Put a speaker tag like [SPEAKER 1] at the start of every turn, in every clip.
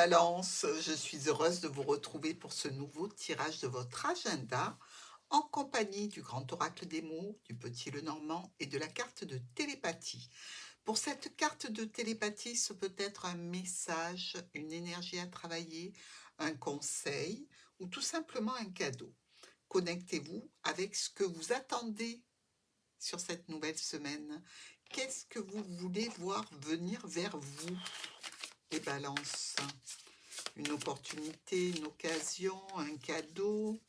[SPEAKER 1] Balance, je suis heureuse de vous retrouver pour ce nouveau tirage de votre agenda en compagnie du grand oracle des mots, du petit Lenormand et de la carte de télépathie. Pour cette carte de télépathie, ce peut être un message, une énergie à travailler, un conseil ou tout simplement un cadeau. Connectez-vous avec ce que vous attendez sur cette nouvelle semaine. Qu'est-ce que vous voulez voir venir vers vous, les balances? Une opportunité, une occasion, un cadeau,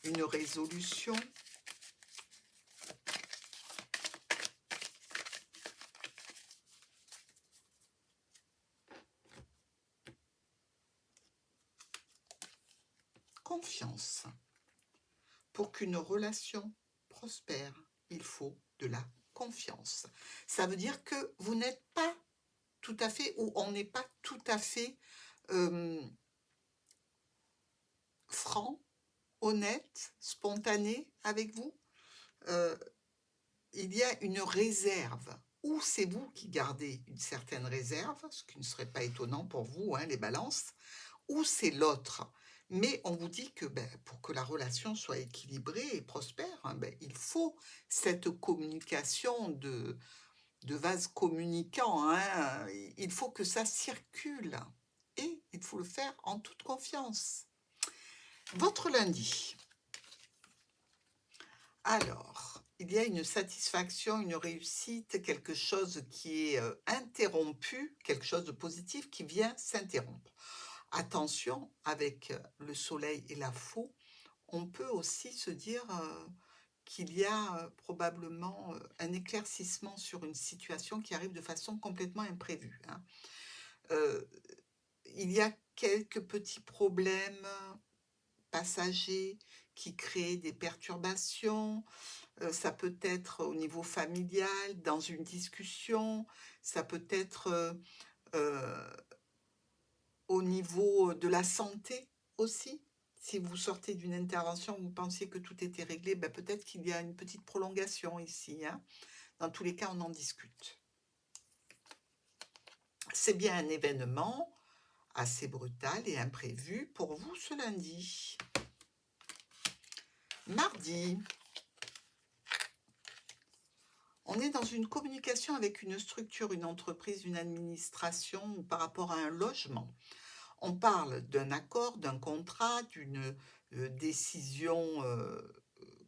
[SPEAKER 1] une résolution. Confiance. Pour qu'une relation prospère, il faut de la confiance. Ça veut dire que vous n'êtes pas tout à fait, ou on n'est pas tout à fait franc, honnête, spontané avec vous. Il y a une réserve. Ou c'est vous qui gardez une certaine réserve, ce qui ne serait pas étonnant pour vous, hein, les balances, ou c'est l'autre. Mais on vous dit que pour que la relation soit équilibrée et prospère, hein, il faut cette communication de vase communicant. Hein, il faut que ça circule. Et il faut le faire en toute confiance. Votre lundi. Alors, il y a une satisfaction, une réussite, quelque chose qui est interrompu, quelque chose de positif qui vient s'interrompre. Attention, avec le soleil et la faux, on peut aussi se dire qu'il y a probablement un éclaircissement sur une situation qui arrive de façon complètement imprévue. Hein. Euh, il y a quelques petits problèmes passagers qui créent des perturbations. Ça peut être au niveau familial, dans une discussion, ça peut être euh, au niveau de la santé aussi. Si vous sortez d'une intervention, vous pensiez que tout était réglé, peut-être qu'il y a une petite prolongation ici. Hein. Dans tous les cas, on en discute. C'est bien un événement assez brutal et imprévu pour vous ce lundi. Mardi, on est dans une communication avec une structure, une entreprise, une administration ou par rapport à un logement. On parle d'un accord, d'un contrat, d'une décision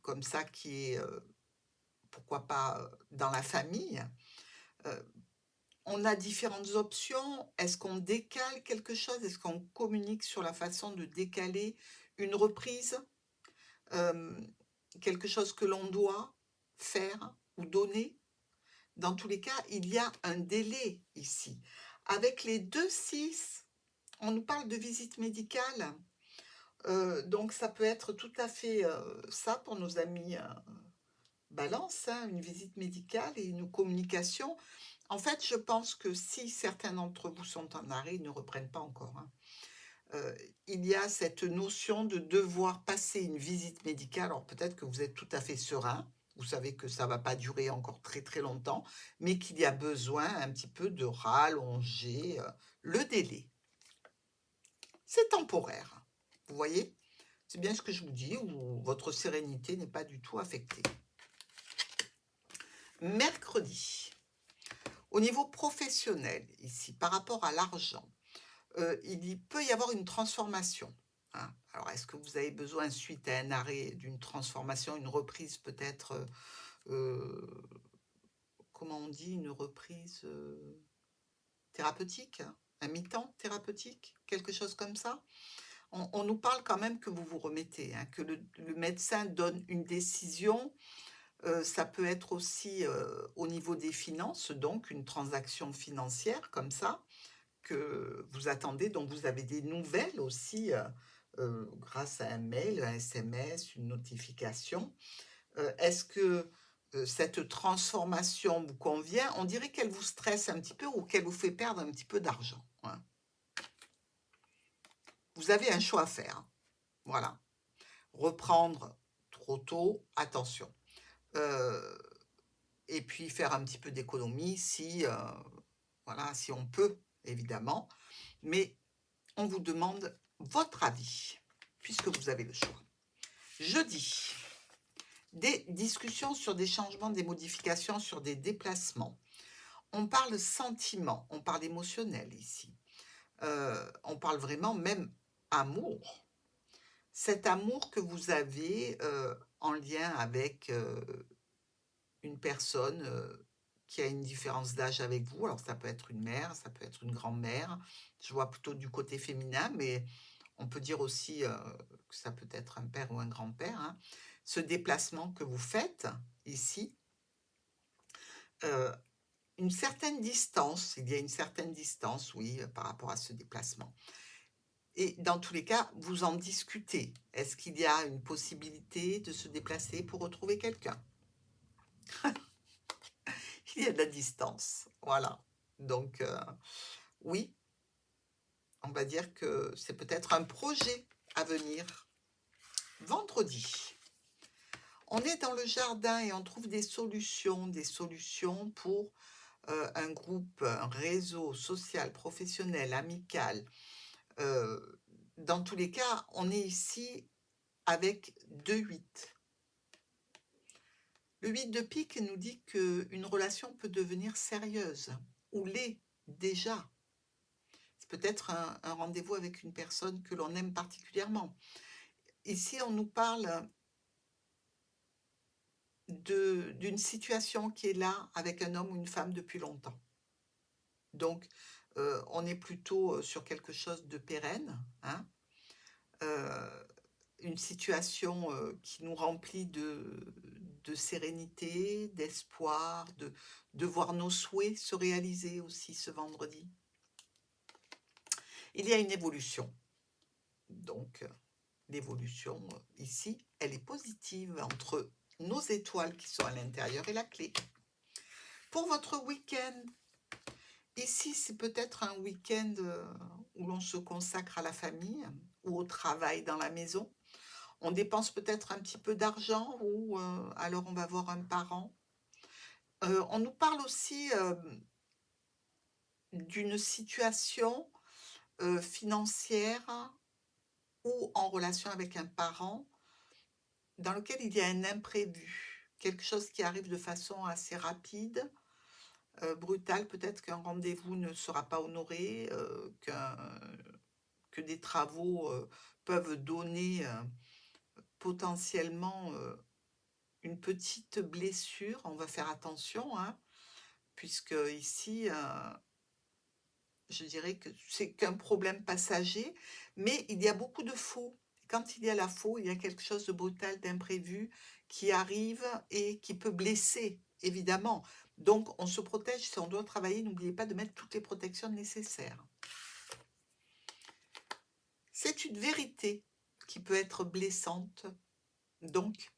[SPEAKER 1] comme ça qui est, pourquoi pas, dans la famille. Euh, on a différentes options. Est-ce qu'on décale quelque chose? Est-ce qu'on communique sur la façon de décaler une reprise? Euh, quelque chose que l'on doit faire ou donner? Dans tous les cas, il y a un délai ici. Avec les 2-6, on nous parle de visite médicale. Donc ça peut être tout à fait ça pour nos amis Balance, hein, une visite médicale et une communication. En fait, je pense que si certains d'entre vous sont en arrêt, ils ne reprennent pas encore. Hein. Il y a cette notion de devoir passer une visite médicale. Alors peut-être que vous êtes tout à fait serein, vous savez que ça ne va pas durer encore très très longtemps, mais qu'il y a besoin un petit peu de rallonger le délai. C'est temporaire, vous voyez? C'est bien ce que je vous dis, où votre sérénité n'est pas du tout affectée. Mercredi, au niveau professionnel, ici, par rapport à l'argent, il peut y avoir une transformation. Hein. Alors, est-ce que vous avez besoin, suite à un arrêt, d'une transformation, une reprise peut-être, comment on dit, une reprise thérapeutique, un mi-temps thérapeutique, quelque chose comme ça? On nous parle quand même que vous vous remettez, hein, que le médecin donne une décision. Ça peut être aussi au niveau des finances, donc une transaction financière comme ça, que vous attendez, dont vous avez des nouvelles aussi grâce à un mail, un SMS, une notification. Est-ce que cette transformation vous convient? On dirait qu'elle vous stresse un petit peu ou qu'elle vous fait perdre un petit peu d'argent. Hein. Vous avez un choix à faire. Voilà. Reprendre trop tôt, attention. Et puis faire un petit peu d'économie si, voilà, si on peut, évidemment. Mais on vous demande votre avis, puisque vous avez le choix. Jeudi, des discussions sur des changements, des modifications, sur des déplacements. On parle sentiment, on parle émotionnel ici. On parle vraiment même amour. Cet amour que vous avez en lien avec une personne qui a une différence d'âge avec vous. Alors ça peut être une mère, ça peut être une grand-mère. Je vois plutôt du côté féminin, mais on peut dire aussi que ça peut être un père ou un grand-père, hein. Ce déplacement que vous faites ici, une certaine distance, il y a une certaine distance, oui, par rapport à ce déplacement. Et dans tous les cas, vous en discutez. Est-ce qu'il y a une possibilité de se déplacer pour retrouver quelqu'un? Il y a de la distance, voilà. Donc, oui, on va dire que c'est peut-être un projet à venir. Vendredi, on est dans le jardin et on trouve des solutions pour un groupe, un réseau social, professionnel, amical. Dans tous les cas, on est ici avec 2 8. Le 8 de pique nous dit qu'une relation peut devenir sérieuse, ou l'est déjà. C'est peut-être un rendez-vous avec une personne que l'on aime particulièrement. Ici, on nous parle d'une situation qui est là avec un homme ou une femme depuis longtemps. Donc, on est plutôt sur quelque chose de pérenne, hein. Une situation qui nous remplit de sérénité, d'espoir, de voir nos souhaits se réaliser aussi ce vendredi. Il y a une évolution. Donc, l'évolution ici, elle est positive entre nos étoiles qui sont à l'intérieur et la clé. Pour votre week-end, ici, c'est peut-être un week-end où l'on se consacre à la famille ou au travail dans la maison. On dépense peut-être un petit peu d'argent ou alors on va voir un parent. On nous parle aussi d'une situation financière ou en relation avec un parent dans lequel il y a un imprévu, quelque chose qui arrive de façon assez rapide, brutale. Peut-être qu'un rendez-vous ne sera pas honoré, que des travaux peuvent donner potentiellement une petite blessure. On va faire attention, hein, puisque ici, je dirais que c'est qu'un problème passager, mais il y a beaucoup de faux. Quand il y a la faux, il y a quelque chose de brutal, d'imprévu qui arrive et qui peut blesser, évidemment. Donc, on se protège. Si on doit travailler, n'oubliez pas de mettre toutes les protections nécessaires. C'est une vérité qui peut être blessante. Donc,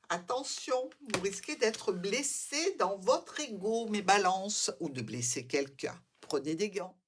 [SPEAKER 1] attention, vous risquez d'être blessé dans votre ego, mes balances, ou de blesser quelqu'un. Prenez des gants.